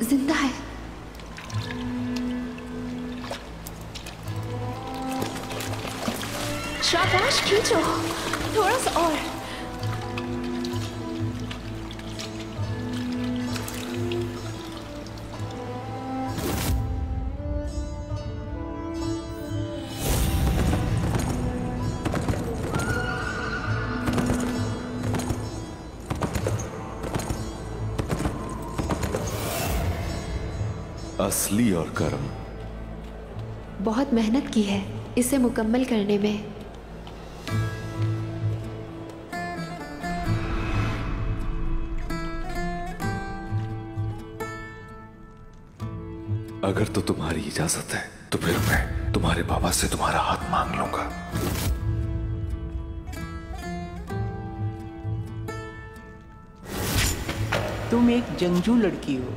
जिंदा है। शाबाश, खींचो थोड़ा सा और। असली और कर्म। बहुत मेहनत की है इसे मुकम्मल करने में। अगर तो तुम्हारी इजाजत है तो फिर मैं तुम्हारे बाबा से तुम्हारा हाथ मांग लूंगा। तुम एक जंगजू लड़की हो।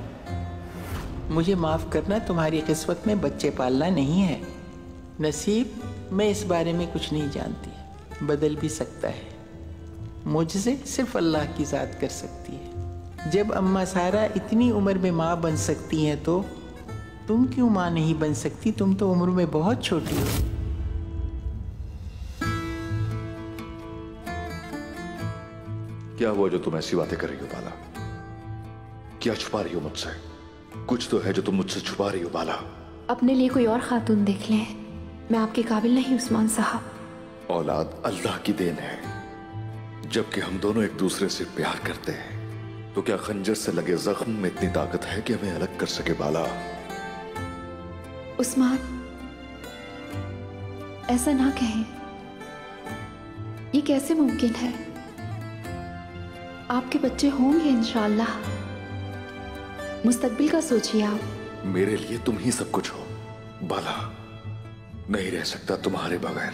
मुझे माफ करना, तुम्हारी किस्मत में बच्चे पालना नहीं है। नसीब, मैं इस बारे में कुछ नहीं जानती, बदल भी सकता है। मुझसे सिर्फ अल्लाह की ज़ात कर सकती है। जब अम्मा सारा इतनी उम्र में माँ बन सकती हैं तो तुम क्यों माँ नहीं बन सकती? तुम तो उम्र में बहुत छोटी हो। क्या हुआ जो तुम ऐसी बातें कर रही हो बाला? क्या छुपा रही हो मुझसे? कुछ तो है जो तुम मुझसे छुपा रही हो बाला। अपने लिए कोई और खातून देख लें, मैं आपके काबिल नहीं उस्मान साहब। औलाद अल्लाह की देन है। जबकि हम दोनों एक दूसरे से प्यार करते हैं तो क्या खंजर से लगे जख्म में इतनी ताकत है कि हमें अलग कर सके बाला? उस्मान, ऐसा ना कहें। ये कैसे मुमकिन है? आपके बच्चे होंगे इंशाअल्लाह। मुस्तकबिल का सोचिए आप। मेरे लिए तुम ही सब कुछ हो बाला। नहीं रह सकता तुम्हारे बगैर।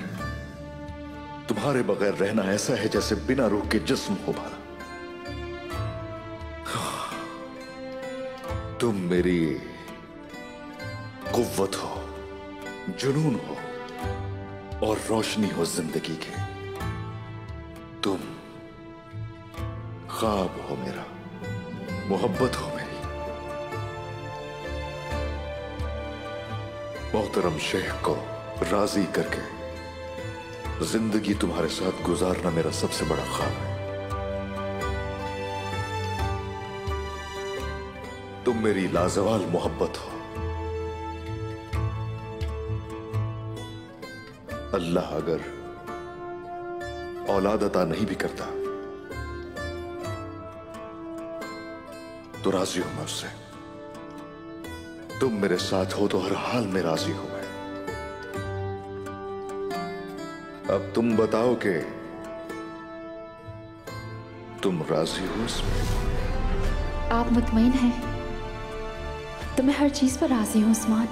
तुम्हारे बगैर रहना ऐसा है जैसे बिना रूह के जिस्म हो बाला। तुम मेरी कुव्वत हो, जुनून हो और रोशनी हो जिंदगी की। तुम ख्वाब हो मेरा, मोहब्बत हो मेरी। मोहतरम शेख को राजी करके जिंदगी तुम्हारे साथ गुजारना मेरा सबसे बड़ा ख्वाब है। तुम मेरी लाजवाल मोहब्बत हो। अल्लाह अगर औलाद अता नहीं भी करता तो राजी हूं मैं उससे। तुम मेरे साथ हो तो हर हाल में राजी हूं मैं। अब तुम बताओ कि तुम राजी हो इसमें? आप मुतमईन हैं तो मैं हर चीज पर राजी हूं उस्मान।